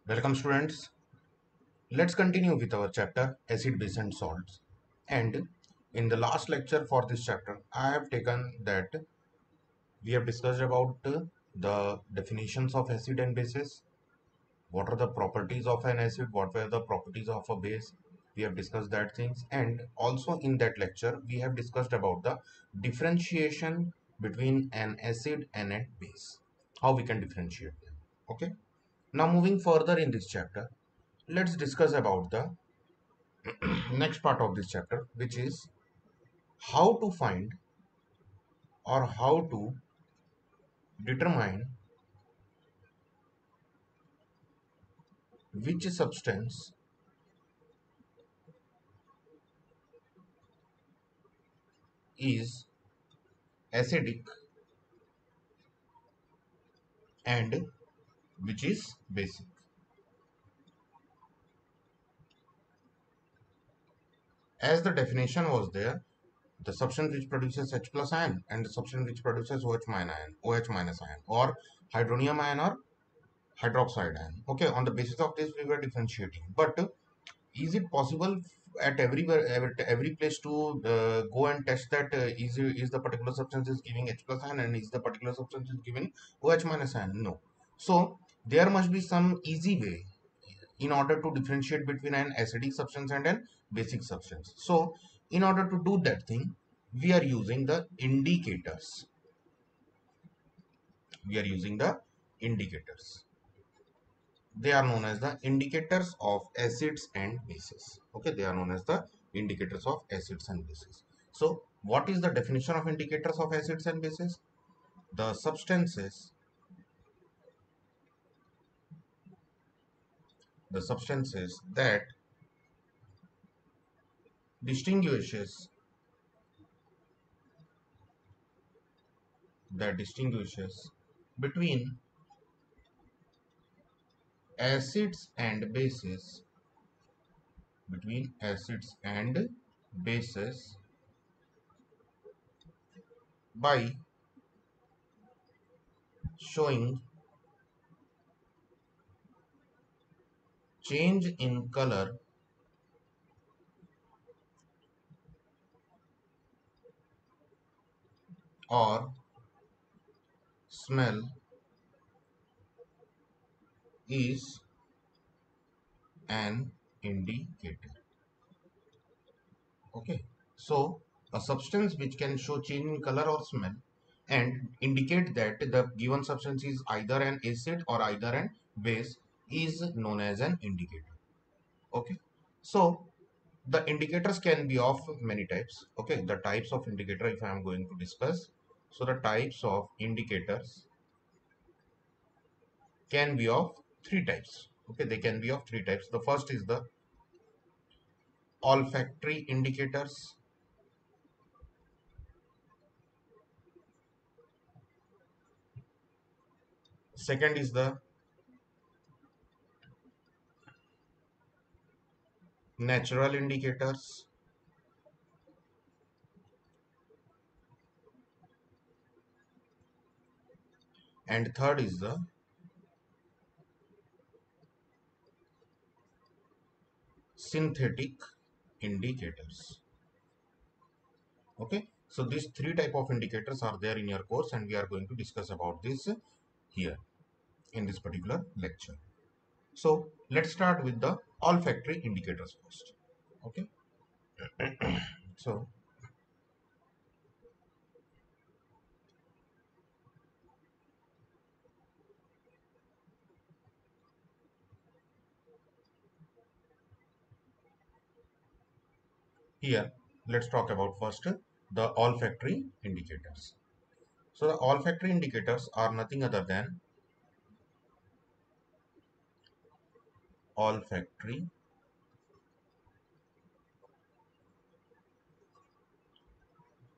Welcome students. Let's continue with our chapter acid, base and salts. And in the last lecture for this chapter, I have taken that we have discussed about the definitions of acid and bases. What are the properties of an acid? What were the properties of a base? We have discussed that things. And also in that lecture, we have discussed about the differentiation between an acid and a base. How we can differentiate them. Okay. Now moving further in this chapter, let's discuss about the next part of this chapter, which is how to find or how to determine which substance is acidic and which is basic. As the definition was there, the substance which produces H plus ion and the substance which produces OH minus ion, or hydronium ion or hydroxide ion. Okay, on the basis of this we were differentiating. But is it possible at every place to go and test that is the particular substance is giving H plus ion and is the particular substance is giving OH minus ion? No. So there must be some easy way in order to differentiate between an acidic substance and an basic substance. So in order to do that thing, we are using the indicators. We are using the indicators. They are known as the indicators of acids and bases. Okay, they are known as the indicators of acids and bases. So what is the definition of indicators of acids and bases? The substances that distinguishes between acids and bases by showing change in color or smell is an indicator. Okay, so a substance which can show change in color or smell and indicate that the given substance is either an acid or either an base is known as an indicator. Okay, so the indicators can be of many types. Okay, the types of indicator, if I am going to discuss, so the types of indicators can be of three types. Okay, they can be of three types. The first is the olfactory indicators. Second is the natural indicators. And third is the synthetic indicators. Okay, so these three type of indicators are there in your course and we are going to discuss about this here in this particular lecture. So let's start with the olfactory indicators first. Okay, so here let's talk about first the olfactory indicators. So the olfactory indicators are nothing other than olfactory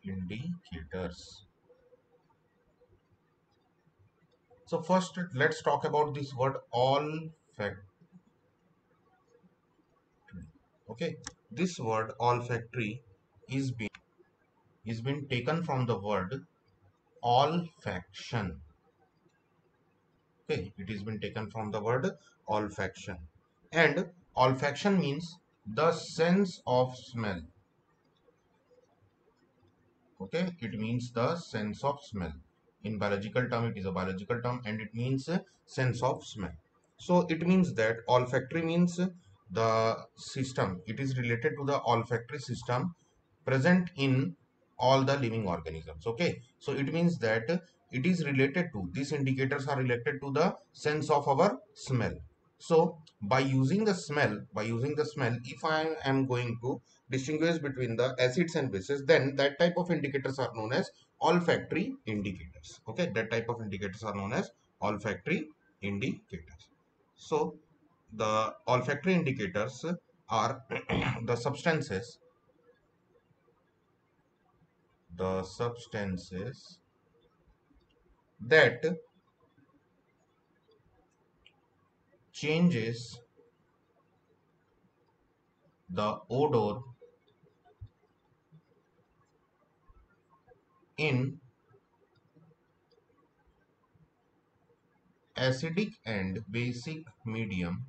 indicators. So first let's talk about this word olfactory. Okay, this word olfactory is been taken from the word olfaction. Okay, it has been taken from the word olfaction. And olfaction means the sense of smell. Okay, it means the sense of smell. In biological term, it is a biological term, and it means sense of smell. So it means that olfactory means the system, it is related to the olfactory system present in all the living organisms. Okay, so it means that it is related to, these indicators are related to the sense of our smell. So by using the smell, if I am going to distinguish between the acids and bases, then that type of indicators are known as olfactory indicators. Okay, that type of indicators are known as olfactory indicators. So the olfactory indicators are the substances that changes the odor in acidic and basic medium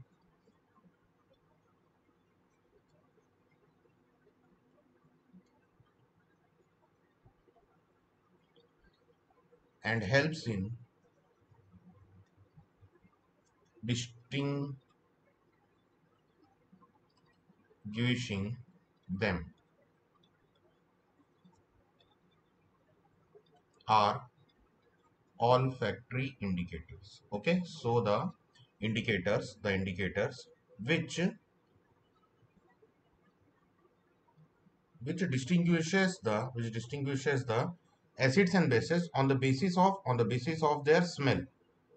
and helps in distinguishing them are olfactory indicators. Okay, so the indicators which which distinguishes the acids and bases on the basis of their smell.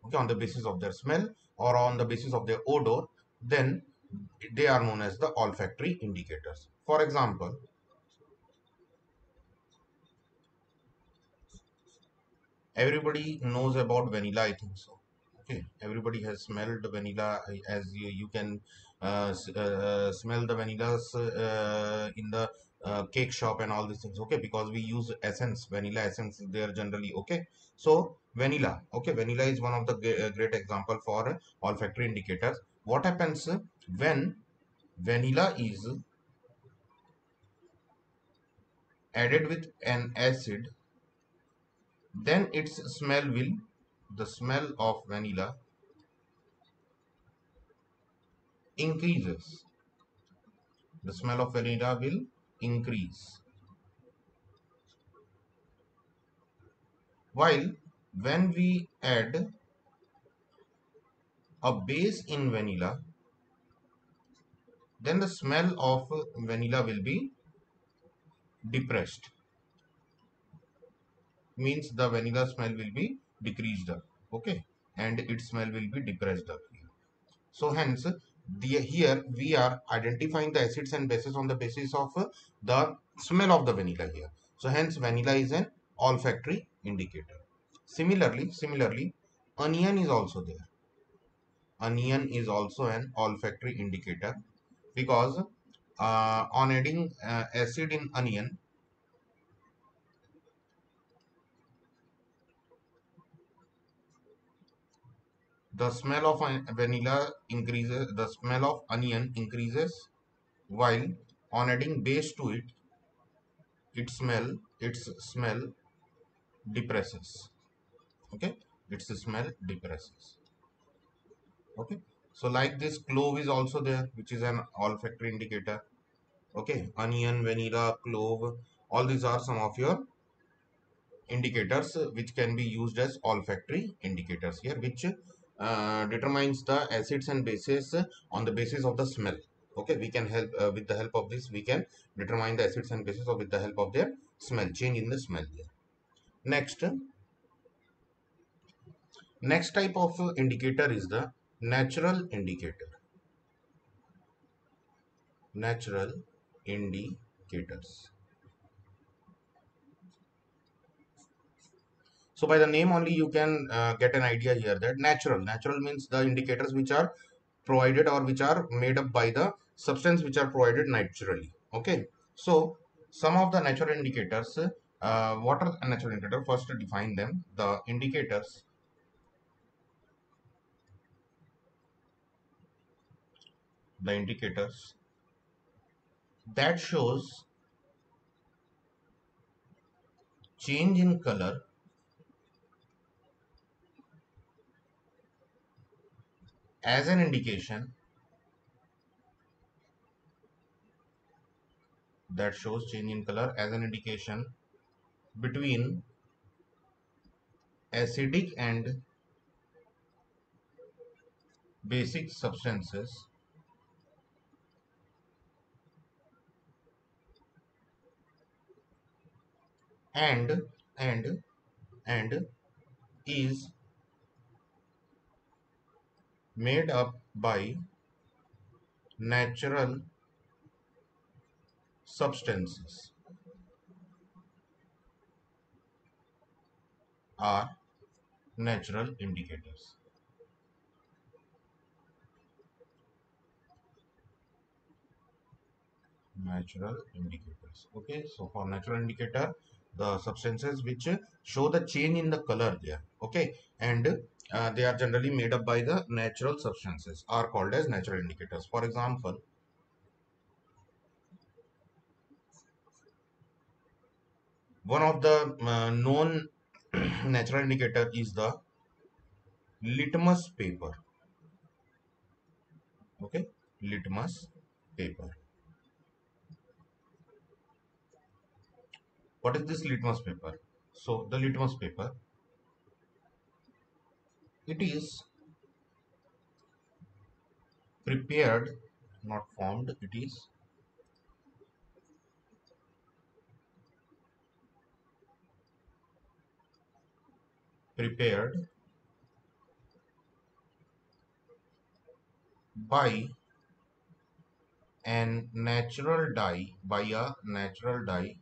Okay, on the basis of their smell or on the basis of their odor, then they are known as the olfactory indicators. For example, everybody knows about vanilla, I think so. Okay, everybody has smelled vanilla, as you can smell the vanillas in the cake shop and all these things. Okay, because we use essence, vanilla essence there generally. Okay, so vanilla, okay, vanilla is one of the great example for olfactory indicators. What happens when vanilla is added with an acid, then its smell will, the smell of vanilla increases. The smell of vanilla will increase. While when we add a base in vanilla, then the smell of vanilla will be depressed. Means the vanilla smell will be decreased up. Okay, and its smell will be depressed up. So hence, here we are identifying the acids and bases on the basis of the smell of the vanilla here. So hence, vanilla is an olfactory indicator. Similarly, onion is also there. Onion is also an olfactory indicator, because on adding acid in onion, the smell of vanilla increases, the smell of onion increases, while on adding base to it, its smell depresses. Okay, its smell depresses. Okay, so like this, clove is also there, which is an olfactory indicator. Okay, onion, vanilla, clove, all these are some of your indicators which can be used as olfactory indicators here, which determines the acids and bases on the basis of the smell. Okay, we can help with the help of this, we can determine the acids and bases, or with the help of their smell, change in the smell here. Next type of indicator is the natural indicator. Natural indicators. So by the name only you can get an idea here that natural means the indicators which are provided or which are made up by the substance which are provided naturally. Okay, so some of the natural indicators, what are the natural indicators? First, to define them, the indicators the indicators that shows change in color as an indication that shows change in color as an indication between acidic and basic substances and and and is made up by natural substances are natural indicators. Natural indicators. Okay, so for natural indicator, the substances which show the change in the color there. Okay, and they are generally made up by the natural substances are called as natural indicators. For example, one of the known natural indicator is the litmus paper. Okay, litmus paper. What is this litmus paper? So the litmus paper, it is prepared, not formed, it is prepared by an natural dye, by a natural dye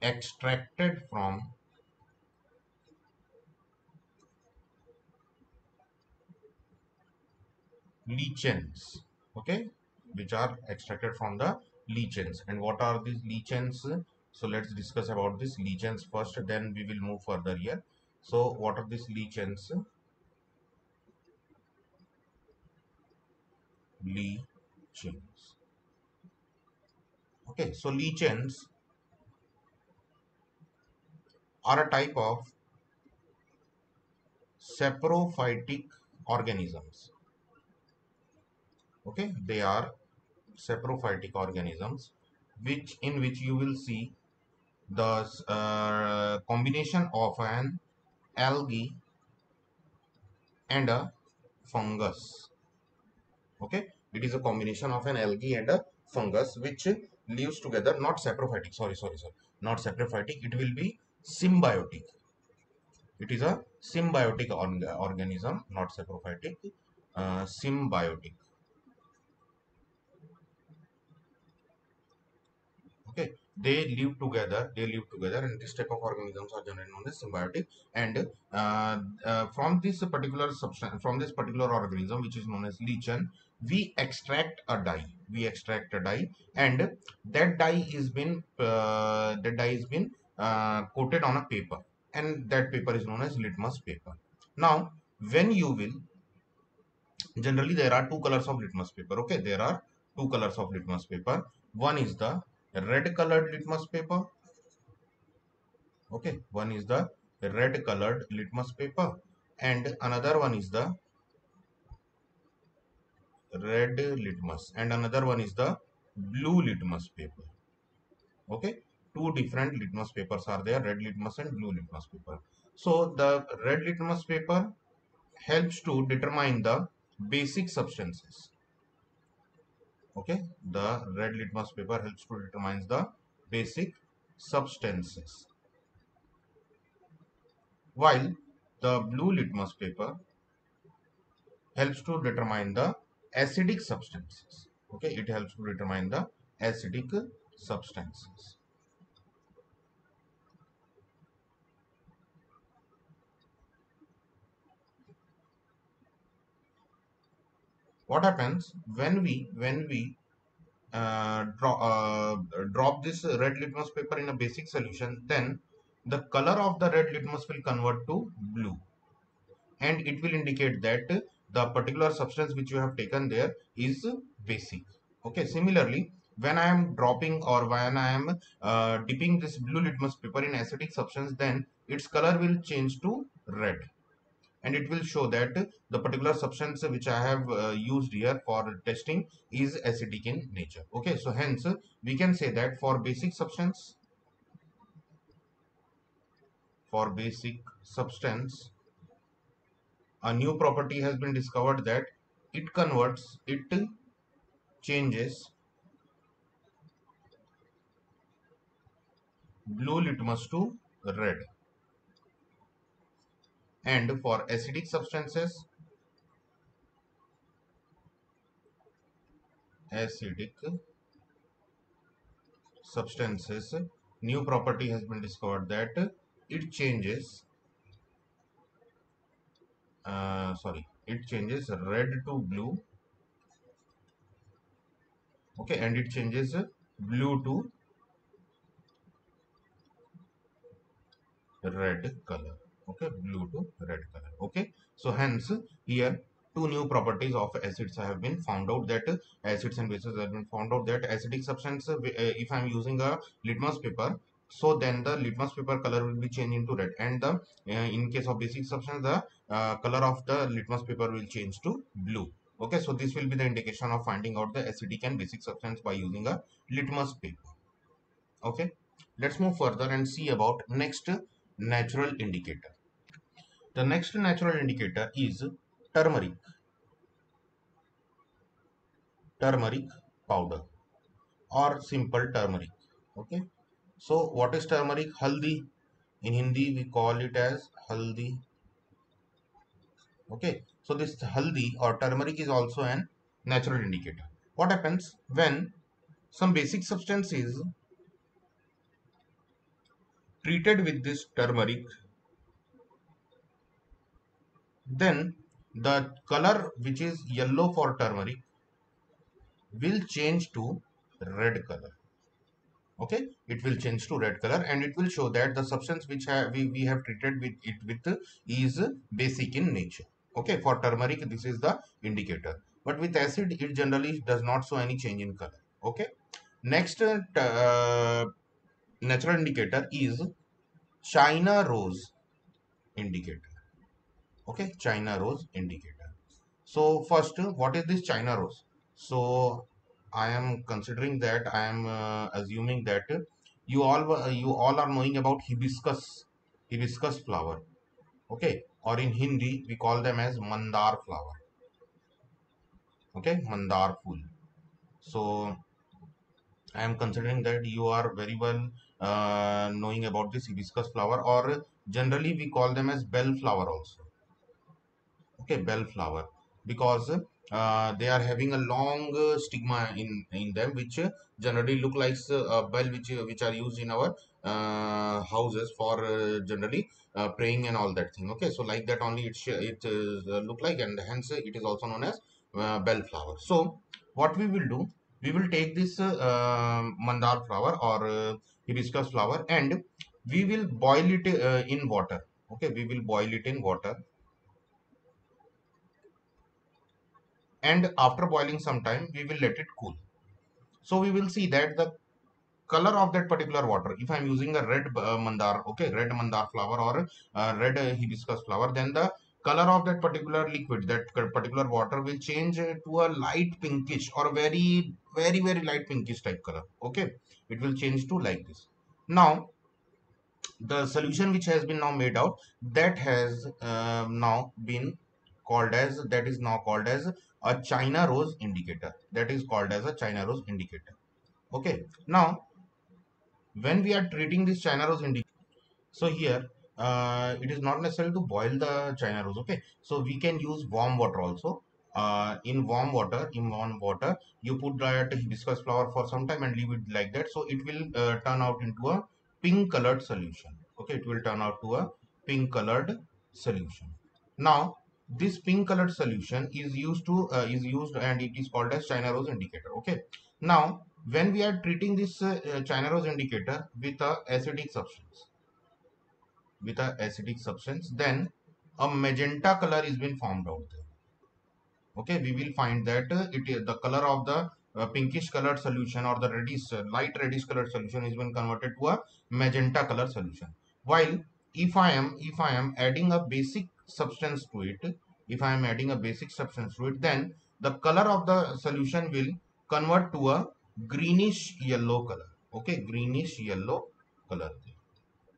extracted from lichens. Okay, which are extracted from the lichens. And what are these lichens? So let's discuss about these lichens first, then we will move further here. So what are these lichens? Lichens. Okay, so lichens are a type of saprophytic organisms. Okay, they are saprophytic organisms, which in which you will see the combination of an algae and a fungus. Okay, it is a combination of an algae and a fungus which lives together. Not saprophytic. Sorry. Not saprophytic. It will be symbiotic. It is a symbiotic organism, not saprophytic. Symbiotic. Okay, they live together, and this type of organisms are generally known as symbiotic. And from this particular substance, from this particular organism which is known as lichen, we extract a dye, and that dye is been coated on a paper, and that paper is known as litmus paper. Now, when you will generally there are two colors of litmus paper. Okay, there are two colors of litmus paper. One is the red colored litmus paper. Okay, one is the red colored litmus paper, and another one is the red litmus, and another one is the blue litmus paper. Okay, two different litmus papers are there, red litmus and blue litmus paper. So the red litmus paper helps to determine the basic substances. Okay, the red litmus paper helps to determine the basic substances, while the blue litmus paper helps to determine the acidic substances. Okay, it helps to determine the acidic substances. What happens when we drop this red litmus paper in a basic solution? Then the color of the red litmus will convert to blue, and it will indicate that the particular substance which you have taken there is basic. Okay, similarly, when I am dropping or when I am dipping this blue litmus paper in acidic substance, then its color will change to red, and it will show that the particular substance which I have used here for testing is acidic in nature. Okay, so hence we can say that for basic substance, a new property has been discovered that it changes blue litmus to red, and for acidic substances, new property has been discovered that it changes it changes red to blue. Okay, and it changes blue to red color. Okay, blue to red color. Okay, so hence here two new properties of acids have been found out, that acids and bases have been found out, that acidic substance, if I'm using a litmus paper, so then the litmus paper color will be changed into red, and the in case of basic substance, the color of the litmus paper will change to blue. Okay, so this will be the indication of finding out the acidic and basic substance by using a litmus paper. Okay, let's move further and see about next natural indicator. The next natural indicator is turmeric, turmeric powder, or simple turmeric. Okay, so what is turmeric? Haldi. In Hindi we call it as haldi. Okay, so this haldi or turmeric is also an natural indicator. What happens when some basic substance is treated with this turmeric, then the color which is yellow for turmeric will change to red color. Okay, it will change to red color, and it will show that the substance which we have treated with it with is basic in nature. Okay, for turmeric this is the indicator, but with acid it generally does not show any change in color. Okay, next natural indicator is China rose indicator. Okay, China rose indicator. So first, what is this China rose? So I am considering that, I am assuming that you all are knowing about hibiscus flower. Okay, or in Hindi we call them as mandar flower. Okay, mandar fool. So I am considering that you are very well knowing about this hibiscus flower, or generally we call them as bell flower also. Okay, bellflower, because they are having a long stigma in them, which generally look like a bell, which are used in our houses for generally praying and all that thing. Okay, so like that only it look like, and hence it is also known as bellflower. So what we will do, we will take this mandar flower or hibiscus flower, and we will boil it in water. Okay, we will boil it in water, and after boiling some time we will let it cool. So we will see that the color of that particular water, if I'm using a red mandar, okay, red mandar flower or red hibiscus flower, then the color of that particular liquid, that particular water will change to a light pinkish or very light pinkish type color. Okay, it will change to like this. Now the solution which has been now made out, that has now been called as, that is now called as a China rose indicator, that is called as a China rose indicator. Okay, now when we are treating this China rose indicator, so here it is not necessary to boil the China rose. Okay, so we can use warm water also. In warm water you put that hibiscus flower for some time and leave it like that, so it will turn out into a pink colored solution. Okay, it will turn out to a pink colored solution. Now this pink colored solution is used, and it is called as China rose indicator. Okay, now when we are treating this China rose indicator with a acidic substance, then a magenta color is been formed out there. Okay, we will find that it is the color of the pinkish colored solution or the reddish light reddish colored solution is been converted to a magenta color solution. While if I am adding a basic substance to it, if I am adding a basic substance to it, then the color of the solution will convert to a greenish yellow color. Okay, greenish yellow color.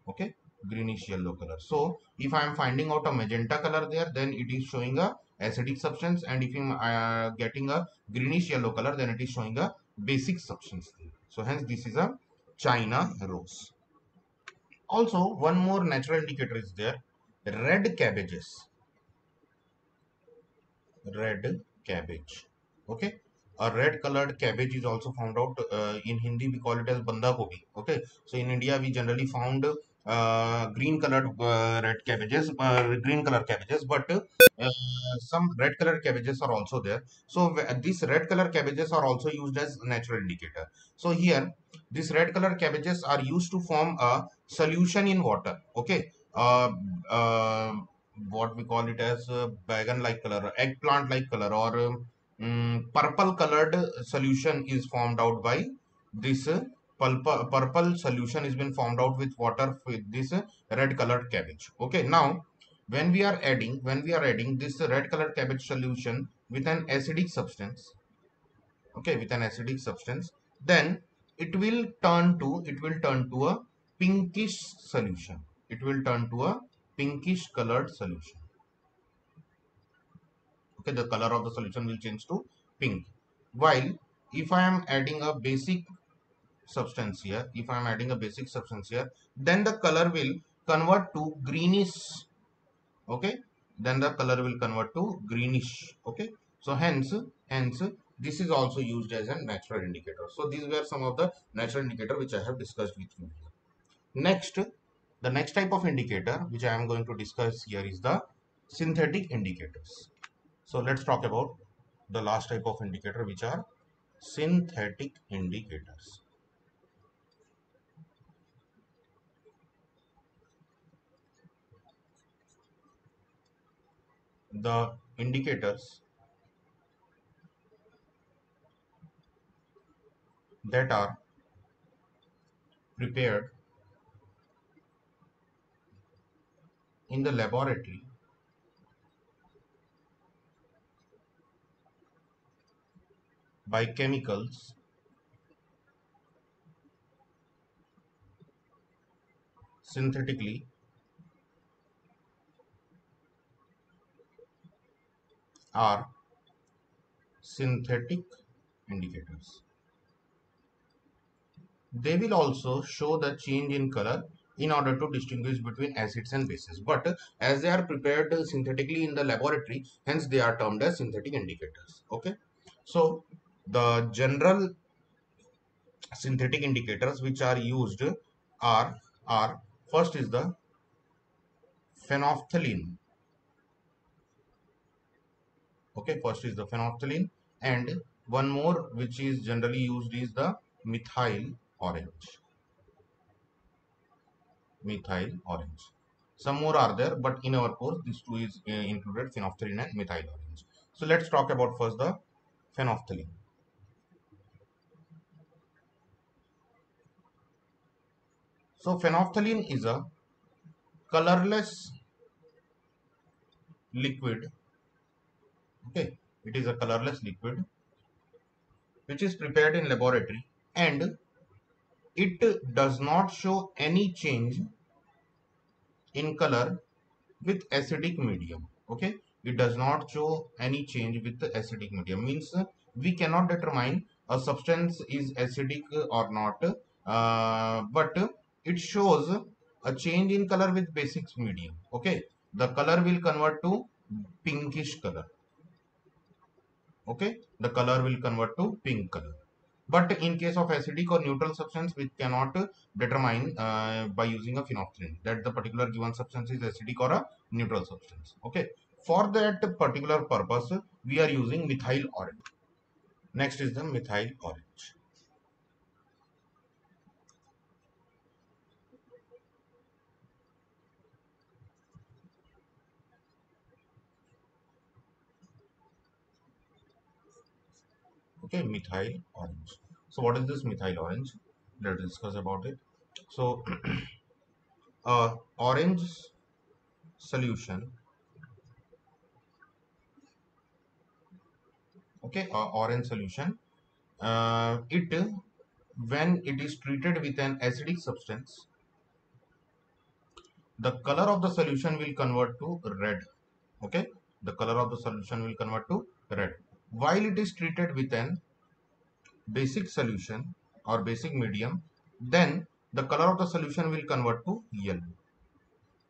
Okay, greenish yellow color. So if I am finding out a magenta color there, then it is showing a acidic substance, and if I'm getting a greenish yellow color, then it is showing a basic substance there. So hence this is a China rose. Also one more natural indicator is there, red cabbages. Red cabbage. Okay, a red colored cabbage is also found out. In Hindi we call it as banda gobi. Okay, so in India we generally found green colored red cabbages, green color cabbages, but some red colored cabbages are also there. So these red color cabbages are also used as natural indicator. So here these red color cabbages are used to form a solution in water. Okay, uh, uh, what we call it as bagan like color, eggplant like color, or purple colored solution is formed out by this purple solution is been formed out with water with this red colored cabbage. Okay, now when we are adding this red colored cabbage solution with an acidic substance, okay, with an acidic substance, then it will turn to a pinkish solution. It will turn to a pinkish colored solution. Okay, the color of the solution will change to pink. While if I am adding a basic substance here, then the color will convert to greenish. Okay, then the color will convert to greenish. Okay, so hence this is also used as a natural indicator. So these were some of the natural indicator which I have discussed with you here. Next, the next type of indicator which I am going to discuss here is the synthetic indicators. So let's talk about the last type of indicator, which are synthetic indicators. The indicators that are prepared in the laboratory by chemicals synthetically are synthetic indicators. They will also show the change in color in order to distinguish between acids and bases. But as they are prepared synthetically in the laboratory, hence they are termed as synthetic indicators. Okay. So the general synthetic indicators which are used are first is the phenolphthalein. Okay, first is the phenolphthalein, and one more which is generally used is the methyl orange. Methyl orange. Some more are there, but in our course these two is included, phenolphthalein and methyl orange. So let's talk about first the phenolphthalein. So phenolphthalein is a colorless liquid. Okay, it is a colorless liquid which is prepared in laboratory, and it does not show any change in color with acidic medium. Okay, it does not show any change with the acidic medium, means we cannot determine a substance is acidic or not, but it shows a change in color with basic medium. Okay, the color will convert to pinkish color. Okay, the color will convert to pink color. But in case of acidic or neutral substance, we cannot determine by using a phenolphthalein that the particular given substance is acidic or a neutral substance. Okay, for that particular purpose we are using methyl orange. Next is the methyl orange. Okay, methyl orange. So what is this methyl orange? Let's discuss about it. So orange solution, okay, orange solution, it when it is treated with an acidic substance, the color of the solution will convert to red. Okay, the color of the solution will convert to red. While it is treated with an basic solution or basic medium, then the color of the solution will convert to yellow.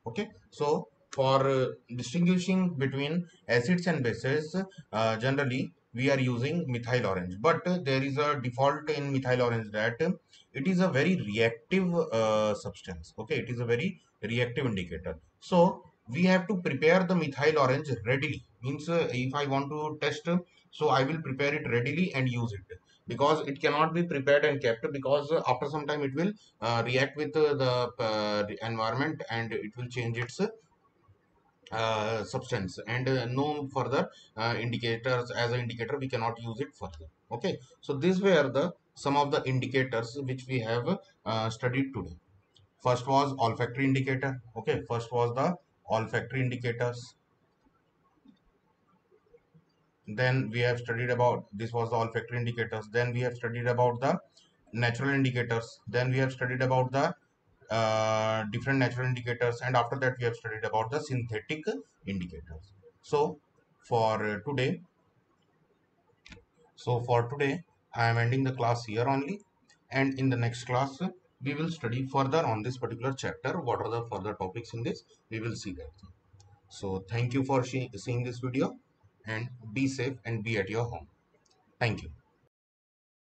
Okay, so for distinguishing between acids and bases, generally we are using methyl orange, but there is a default in methyl orange that it is a very reactive substance. Okay, it is a very reactive indicator. So we have to prepare the methyl orange readily. Means if I want to test, so I will prepare it readily and use it, because it cannot be prepared and kept, because after some time it will react with the environment and it will change its substance, and no further indicators as an indicator we cannot use it further. Okay, so these were the some of the indicators which we have studied today. First was olfactory indicator. Okay, first was the olfactory indicators. Then we have studied about, this was the olfactory indicators. Then we have studied about the natural indicators. Then we have studied about the different natural indicators, and after that we have studied about the synthetic indicators. So for today, so for today, I am ending the class here only, and in the next class we will study further on this particular chapter. What are the further topics in this, we will see that. So thank you for seeing this video, and be safe and be at your home. Thank you.